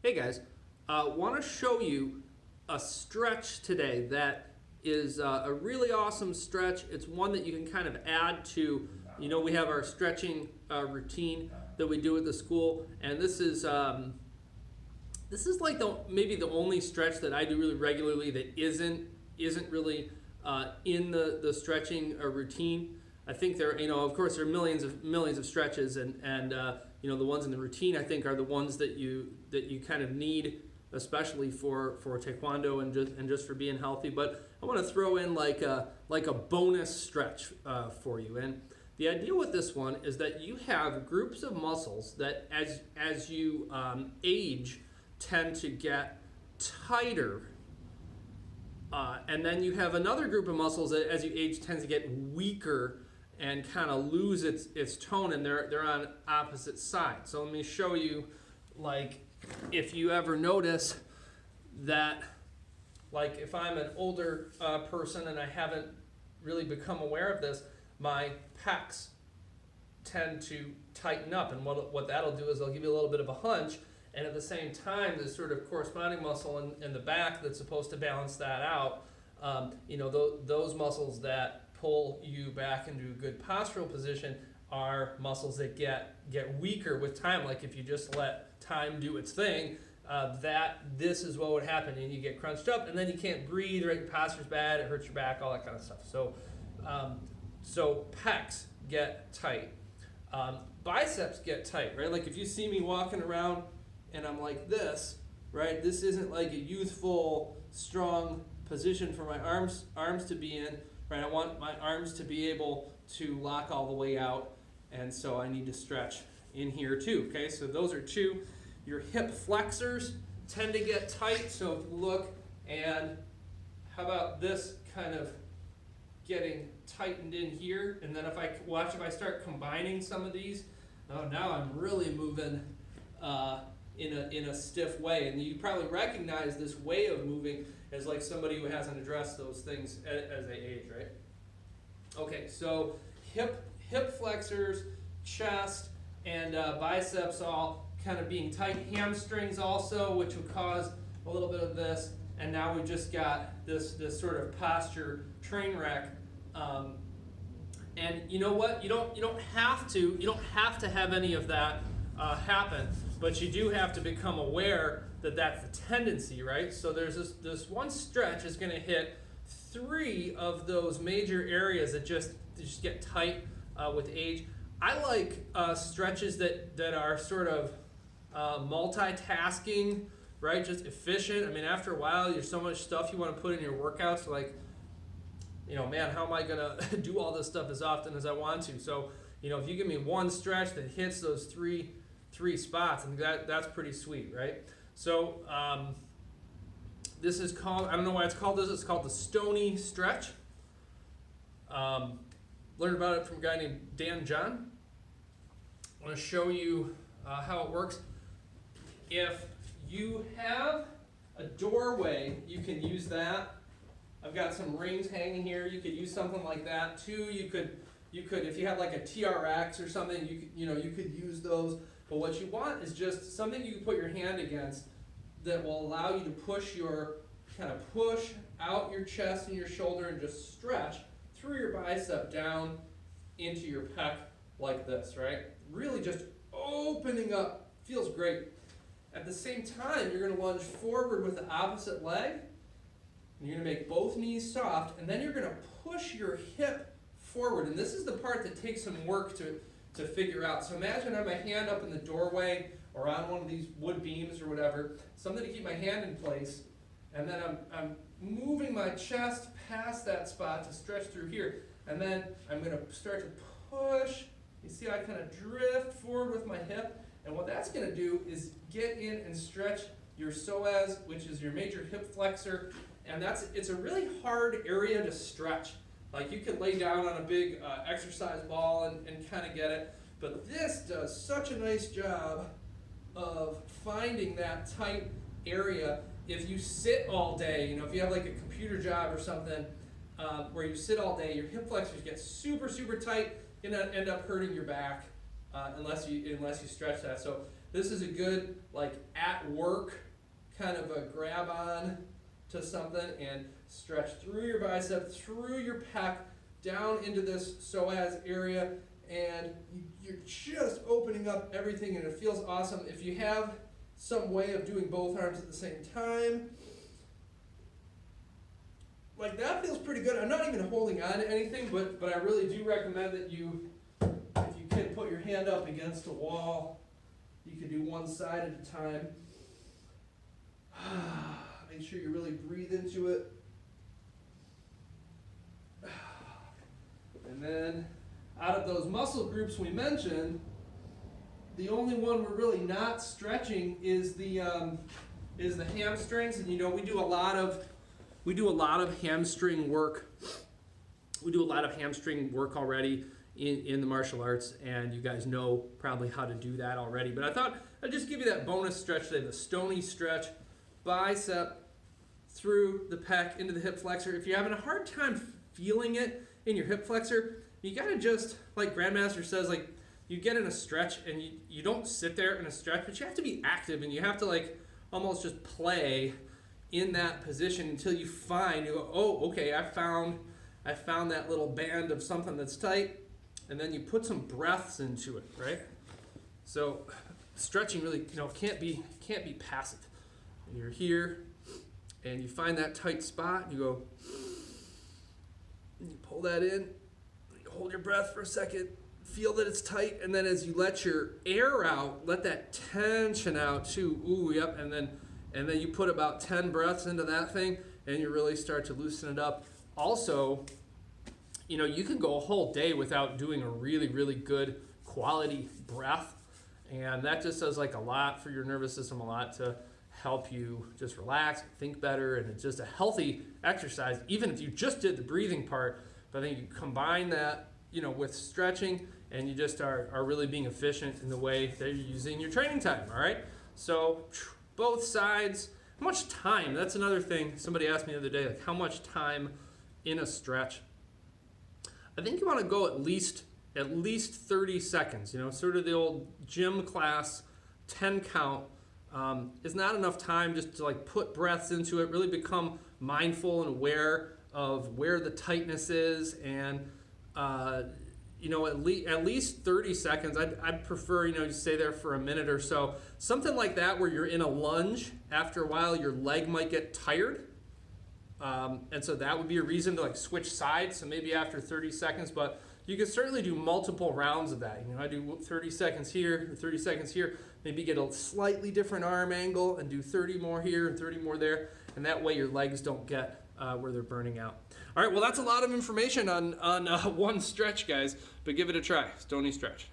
Hey guys, want to show you a stretch today that is a really awesome stretch. It's one that you can kind of add to, we have our stretching routine that we do at the school, and this is like maybe the only stretch that I do really regularly that isn't really in the stretching routine. I think there, of course, there are millions of stretches, and the ones in the routine I think are the ones that you kind of need, especially for taekwondo and just for being healthy. But I want to throw in like a bonus stretch for you. And the idea with this one is that you have groups of muscles that as you age tend to get tighter. And then you have another group of muscles that as you age tends to get weaker and kind of lose its tone, and they're on opposite sides. So let me show you, like, if you ever notice that, like, if I'm an older person and I haven't really become aware of this, my pecs tend to tighten up, and what that'll do is they'll give you a little bit of a hunch, and at the same time, the sort of corresponding muscle in the back that's supposed to balance that out, those muscles that pull you back into a good postural position are muscles that get weaker with time. Like if you just let time do its thing, this is what would happen, and you get crunched up, and then you can't breathe, right? Your posture's bad, it hurts your back, all that kind of stuff. So pecs get tight, biceps get tight, right? Like if you see me walking around and I'm like this, right? This isn't like a youthful, strong position for my arms to be in, right? I want my arms to be able to lock all the way out, and so I need to stretch in here too, okay? So those are two. Your hip flexors tend to get tight, so if you look, and how about this kind of getting tightened in here, and then if I start combining some of these, now I'm really moving in a stiff way, and you probably recognize this way of moving as like somebody who hasn't addressed those things as they age, right? Okay, so hip flexors, chest, and biceps all kind of being tight. Hamstrings also, which would cause a little bit of this, and now we just got this sort of posture train wreck. And you know what? You don't have to have any of that happen, but you do have to become aware that that's the tendency, right? So there's this one stretch is going to hit 3 of those major areas that just get tight with age. I like stretches that are sort of multitasking, right? Just efficient. I mean, after a while, there's so much stuff you want to put in your workouts, like, man, how am I going to do all this stuff as often as I want to? So, if you give me one stretch that hits those three spots, and that's pretty sweet, right? So this is called, I don't know why it's called this, it's called the Stony stretch. Learned about it from a guy named Dan John. I want to show you how it works. If you have a doorway, you can use that. I've got some rings hanging here. You could use something like that too. You could if you have like a TRX or something, you could use those. But what you want is just something you can put your hand against that will allow you to push out your chest and your shoulder and just stretch through your bicep down into your pec like this, right? Really just opening up. Feels great. At the same time, you're going to lunge forward with the opposite leg, and you're going to make both knees soft, and then you're going to push your hip forward. And this is the part that takes some work to figure out. So imagine I have my hand up in the doorway or on one of these wood beams or whatever, something to keep my hand in place, and then I'm moving my chest past that spot to stretch through here, and then I'm going to start to push. You see I kind of drift forward with my hip, and what that's going to do is get in and stretch your psoas, which is your major hip flexor, and it's a really hard area to stretch. Like you could lay down on a big exercise ball and kind of get it, but this does such a nice job of finding that tight area. If you sit all day, if you have like a computer job or something where you sit all day, your hip flexors get super, super tight, you're going to end up hurting your back unless you stretch that. So This is a good, like, at work kind of a grab on to something and stretch through your bicep, through your pec, down into this psoas area, and you're just opening up everything, and it feels awesome. If you have some way of doing both arms at the same time, like, that feels pretty good. I'm not even holding on to anything, but I really do recommend that you, if you can put your hand up against a wall, you can do one side at a time. Make sure you really breathe into it. And then, out of those muscle groups we mentioned, the only one we're really not stretching is the hamstrings. And you know, we do a lot of hamstring work. We do a lot of hamstring work already in the martial arts, and you guys know probably how to do that already. But I thought I'd just give you that bonus stretch today, the stony stretch, bicep through the pec into the hip flexor. If you're having a hard time feeling it in your hip flexor, you gotta just, like Grandmaster says, like, you get in a stretch and you don't sit there in a stretch, but you have to be active, and you have to, like, almost just play in that position until you find, you go, oh, okay, I found that little band of something that's tight, and then you put some breaths into it, right? So stretching really, you know, can't be passive. You're here, and you find that tight spot, and you go, and you pull that in, you hold your breath for a second, feel that it's tight, and then as you let your air out, let that tension out too. Ooh, yep, and then you put about 10 breaths into that thing, and you really start to loosen it up. Also, you know, you can go a whole day without doing a really, really good quality breath, and that just does, like, a lot for your nervous system, a lot to help you just relax, think better, and it's just a healthy exercise, even if you just did the breathing part. But I think you combine that, you know, with stretching, and you just are really being efficient in the way that you're using your training time, all right? So both sides. How much time? That's another thing somebody asked me the other day, like, how much time in a stretch? I think you want to go at least 30 seconds, you know, sort of the old gym class 10 count. Is not enough time just to, like, put breaths into it, really become mindful and aware of where the tightness is, and you know, at least 30 seconds. I'd prefer, you know, to stay there for a minute or so, something like that, where you're in a lunge. After a while, your leg might get tired, and so that would be a reason to, like, switch sides. So maybe after 30 seconds, but you can certainly do multiple rounds of that. You know, I do 30 seconds here, 30 seconds here, maybe get a slightly different arm angle and do 30 more here and 30 more there, and that way your legs don't get where they're burning out. All right, well, that's a lot of information on one stretch, guys, but give it a try. Stony stretch.